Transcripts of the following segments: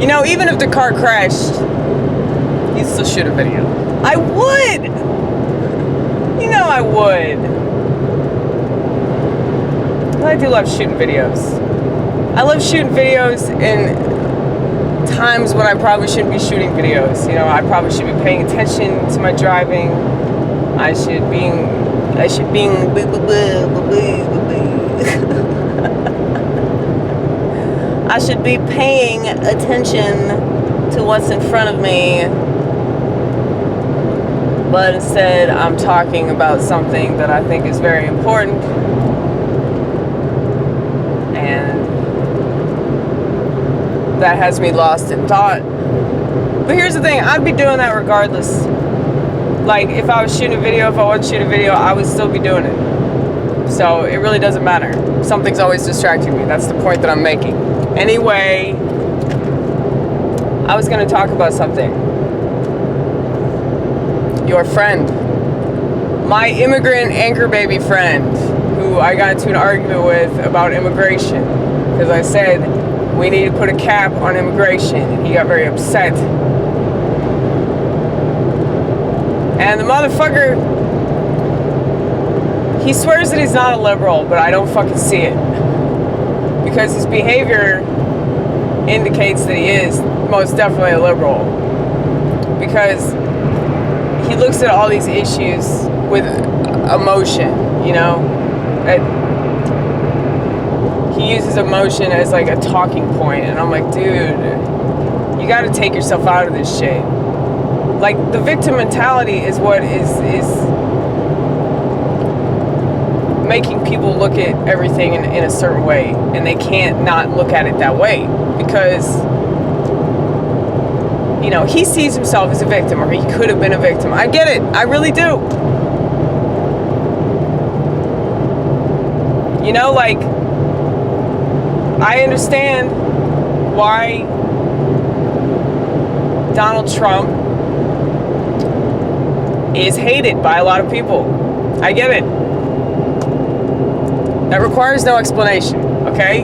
You know, even if the car crashed, you'd still shoot a video. I would! You know I would. I do love shooting videos. I love shooting videos in times when I probably shouldn't be shooting videos. You know, I probably should be paying attention to my driving. I should be I should be paying attention to what's in front of me. But instead, I'm talking about something that I think is very important. And that has me lost in thought. But here's the thing, I'd be doing that regardless. Like, if I was shooting a video, if I wasn't shooting a video, I would still be doing it. So, it really doesn't matter. Something's always distracting me. That's the point that I'm making. Anyway, I was going to talk about something. Your friend. My immigrant anchor baby friend, who I got into an argument with about immigration. Because I said, we need to put a cap on immigration. And he got very upset. And the motherfucker, he swears that he's not a liberal, but I don't fucking see it. Because his behavior indicates that he is most definitely a liberal. Because he looks at all these issues with emotion, you know? He uses emotion as like a talking point, and I'm like, dude, you gotta take yourself out of this shit. Like, the victim mentality is what is making people look at everything in a certain way, and they can't not look at it that way, because, you know, he sees himself as a victim, or he could have been a victim. I get it, I really do. You know, like, I understand why Donald Trump is hated by a lot of people. I get it. That requires no explanation, okay?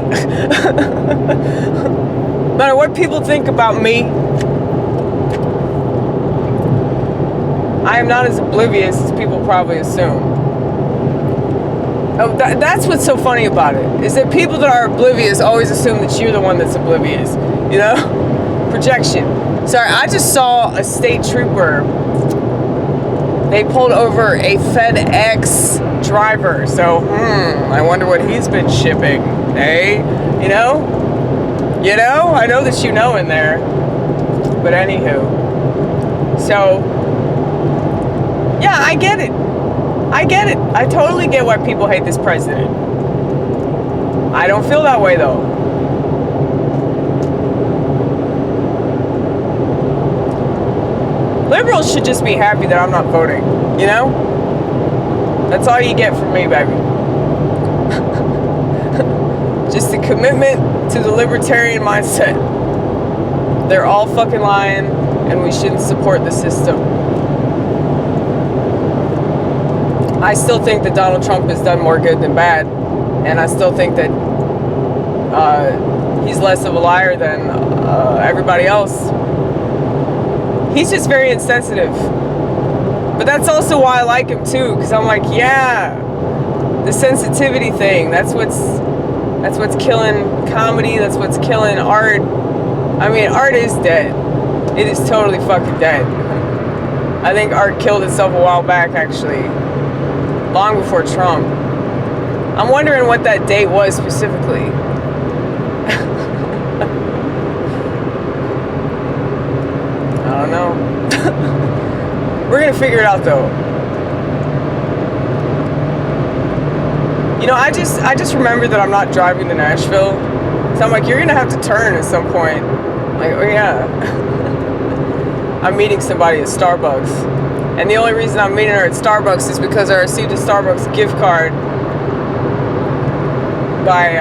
No matter what people think about me, I am not as oblivious as people probably assume. Oh, that's what's so funny about it, is that people that are oblivious always assume that you're the one that's oblivious, you know? Projection. Sorry, I just saw a state trooper. They pulled over a FedEx driver, so, I wonder what he's been shipping, eh? You know? You know? I know that you know in there. But anywho. So, yeah, I get it. I get it. I totally get why people hate this president. I don't feel that way, though. Liberals should just be happy that I'm not voting, you know? That's all you get from me, baby. Just a commitment to the libertarian mindset. They're all fucking lying, and we shouldn't support the system. I still think that Donald Trump has done more good than bad, and I still think that he's less of a liar than everybody else. He's just very insensitive. But that's also why I like him too, because I'm like, yeah, the sensitivity thing, that's what's killing comedy, that's what's killing art. I mean, art is dead. It is totally fucking dead. I think art killed itself a while back, actually. Long before Trump. I'm wondering what that date was specifically. I don't know. We're gonna figure it out though. You know, I just remembered that I'm not driving to Nashville. So I'm like, you're gonna have to turn at some point. I'm like, oh yeah. I'm meeting somebody at Starbucks. And the only reason I'm meeting her at Starbucks is because I received a Starbucks gift card by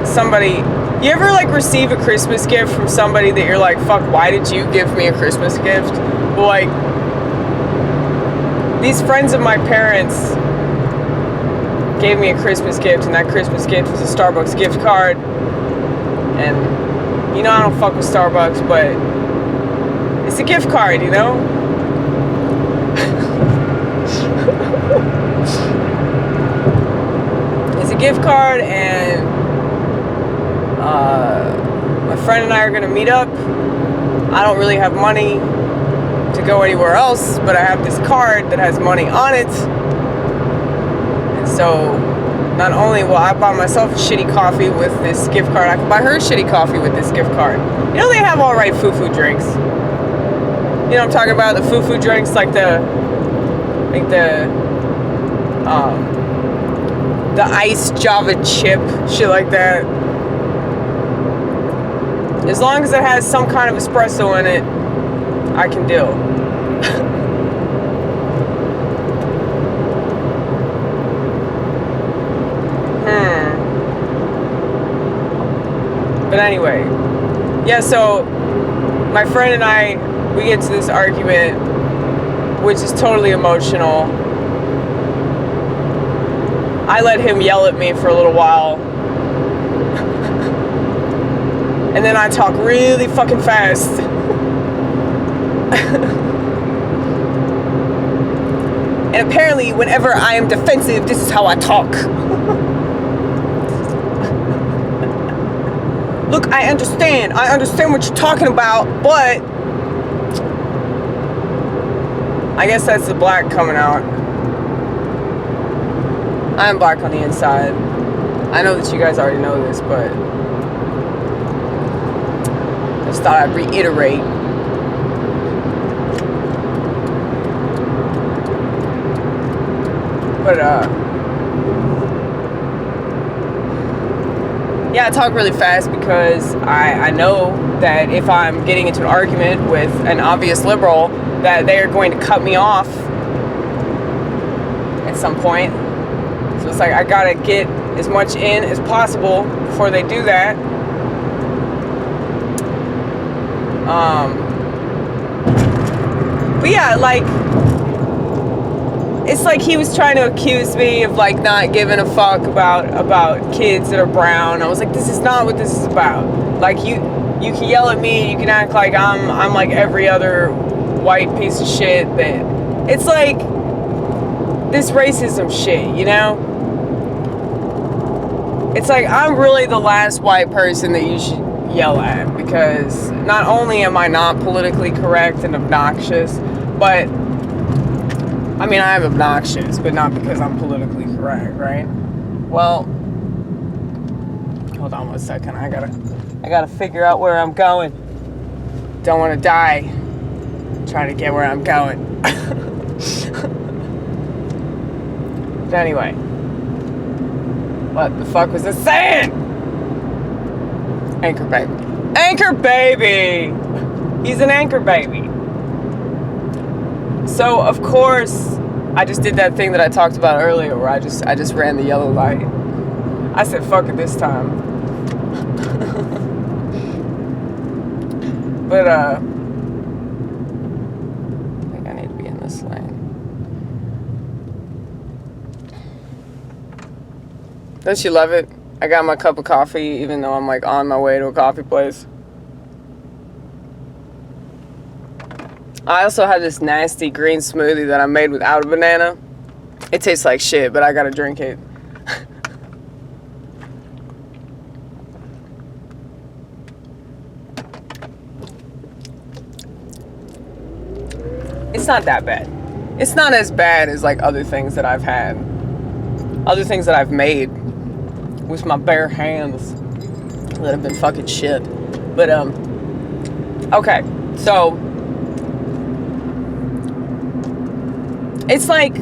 somebody. You ever like receive a Christmas gift from somebody that you're like, fuck, why did you give me a Christmas gift? Well, like, these friends of my parents gave me a Christmas gift, and that Christmas gift was a Starbucks gift card. And You know I don't fuck with Starbucks, but it's a gift card, you know? It's a gift card, and my friend and I are going to meet up. I don't really have money to go anywhere else, but I have this card that has money on it. And so not only will I buy myself a shitty coffee with this gift card, I can buy her a shitty coffee with this gift card. You know, they have all right foofoo drinks. You know what I'm talking about? The foofoo drinks, like the iced Java chip, shit like that. As long as it has some kind of espresso in it, I can deal. But anyway, yeah, so my friend and I, we get to this argument, which is totally emotional. I let him yell at me for a little while. And then I talk really fucking fast. And apparently, whenever I am defensive, this is how I talk. Look, I understand what you're talking about, but I guess that's the black coming out. I'm black on the inside. I know that you guys already know this, but I just thought I'd reiterate. But, yeah, I talk really fast because I know that if I'm getting into an argument with an obvious liberal, that they are going to cut me off at some point. So it's like I gotta get as much in as possible before they do that. But yeah, like, it's like he was trying to accuse me of like not giving a fuck about kids that are brown. I was like, this is not what this is about. Like, you can yell at me, you can act like I'm like every other white piece of shit. That it's like this racism shit, you know? It's like I'm really the last white person that you should yell at, because not only am I not politically correct and obnoxious, but I mean, I am obnoxious, but not because I'm politically correct, right? Well, hold on 1 second. I gotta figure out where I'm going. Don't want to die trying to get where I'm going. But anyway, what the fuck was I saying? Anchor baby. Anchor baby! He's an anchor baby. So, of course, I just did that thing that I talked about earlier where I just ran the yellow light. I said, fuck it this time. But, I think I need to be in this lane. Don't you love it? I got my cup of coffee even though I'm like on my way to a coffee place. I also had this nasty green smoothie that I made without a banana. It tastes like shit, but I gotta drink it. It's not that bad. It's not as bad as like other things that I've had. Other things that I've made with my bare hands that have been fucking shit. But, okay. So, it's like,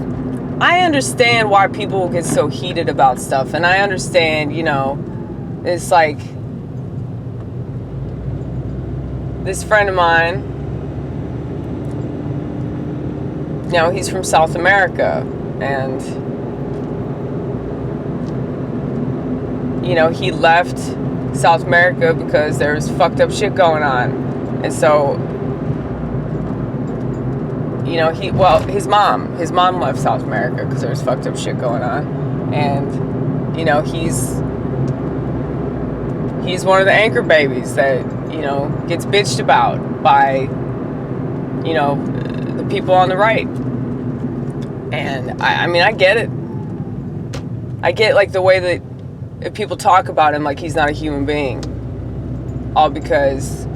I understand why people get so heated about stuff, and I understand, you know, it's like, this friend of mine, you know, he's from South America, and, you know, he left South America because there's fucked up shit going on, and so, you know, his mom left South America because there was fucked up shit going on. And, you know, he's one of the anchor babies that, gets bitched about by, the people on the right. And I mean, I get it. I get like the way that if people talk about him like he's not a human being, all because,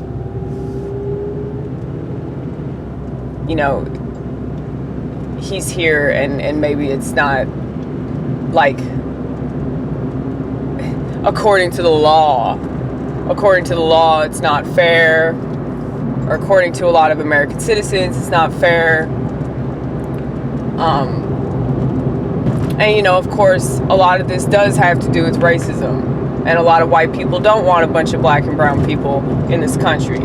he's here and maybe it's not like according to the law. According to the law, it's not fair. Or according to a lot of American citizens, it's not fair. And of course, a lot of this does have to do with racism. And a lot of white people don't want a bunch of black and brown people in this country.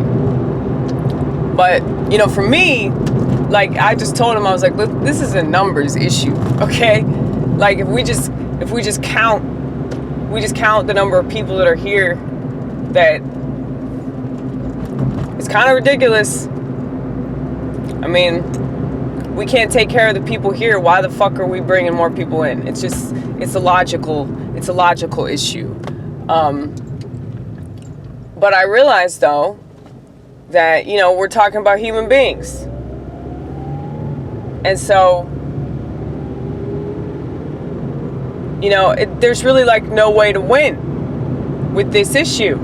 But, for me, like, I just told him, I was like, look, this is a numbers issue, okay? Like, if we just count the number of people that are here, that it's kind of ridiculous. I mean, we can't take care of the people here. Why the fuck are we bringing more people in? It's a logical issue. But I realized, though, that, we're talking about human beings. And so, there's really like no way to win with this issue.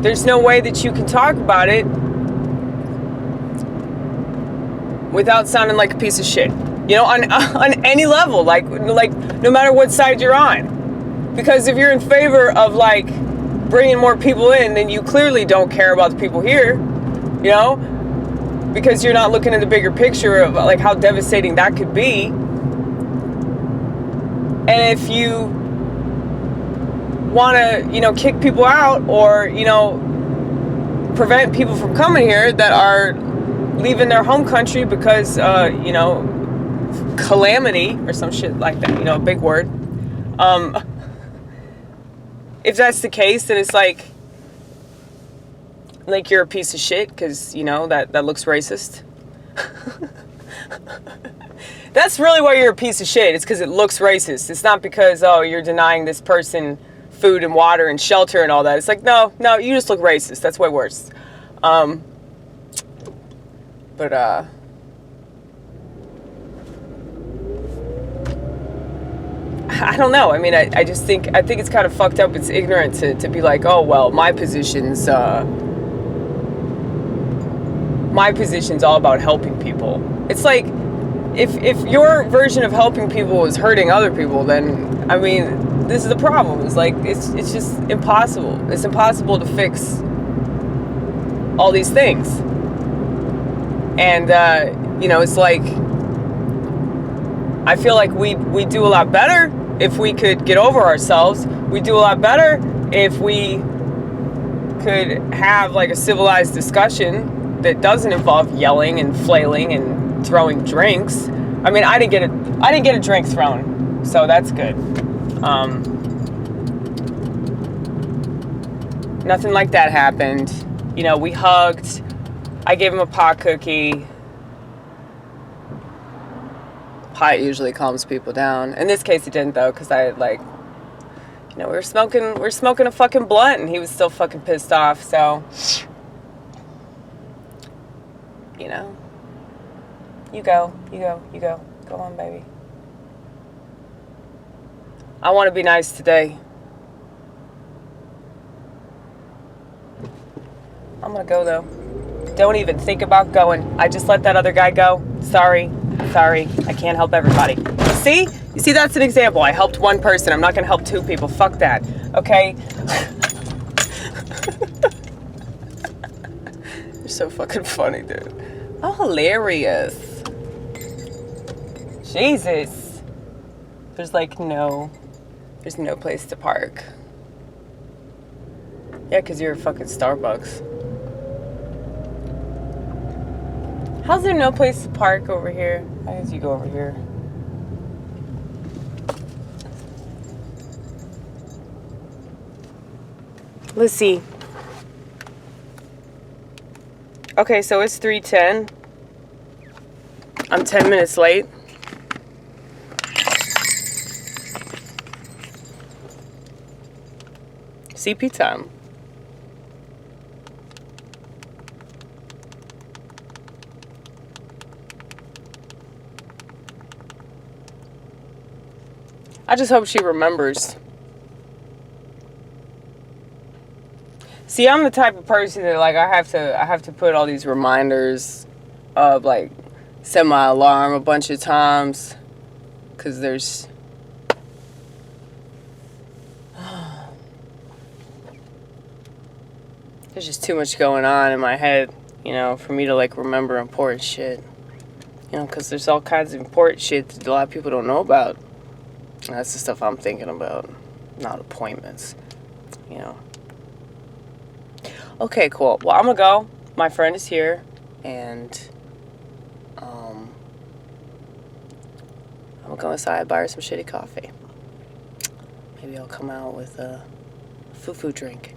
There's no way that you can talk about it without sounding like a piece of shit. On any level, like no matter what side you're on. Because if you're in favor of like bringing more people in, then you clearly don't care about the people here, because you're not looking at the bigger picture of like how devastating that could be. And if you want to, kick people out or, prevent people from coming here that are leaving their home country because, calamity or some shit like that, a big word. If that's the case, then it's like you're a piece of shit because, that looks racist. That's really why you're a piece of shit. It's because it looks racist. It's not because, you're denying this person food and water and shelter and all that. It's like, no, you just look racist. That's way worse. But I don't know. I mean, I think it's kind of fucked up. It's ignorant to be like, oh, well, my position's all about helping people. It's like, if your version of helping people is hurting other people, then, I mean, this is the problem. It's like, it's just impossible. It's impossible to fix all these things. And, it's like, I feel like we do a lot better if we could get over ourselves. We do a lot better if we could have like a civilized discussion that doesn't involve yelling and flailing and throwing drinks. I mean, I didn't get a drink thrown, so that's good. Nothing like that happened. We hugged. I gave him a pot cookie. Pot usually calms people down. In this case, it didn't though, because I we were smoking a fucking blunt, and he was still fucking pissed off. So, you go on, baby. I want to be nice today. I'm gonna go though. Don't even think about going. I just let that other guy go. Sorry, I can't help everybody. You see, that's an example. I helped one person. I'm not gonna help two people. Fuck that. Okay? You're so fucking funny, dude. Oh, hilarious. Jesus. There's no place to park. Yeah, because you're a fucking Starbucks. How's there no place to park over here? I guess you go over here. Let's see. Okay, so it's 3:10. I'm 10 minutes late. CP time. I just hope she remembers. See, I'm the type of person that, like, I have to put all these reminders of, like, set my alarm a bunch of times, because there's just too much going on in my head, you know, for me to, like, remember important shit. You know, because there's all kinds of important shit that a lot of people don't know about. And that's the stuff I'm thinking about, not appointments, you know. Okay, cool. Well, I'm gonna go. My friend is here, and I'm gonna go inside and buy her some shitty coffee. Maybe I'll come out with a foofoo drink.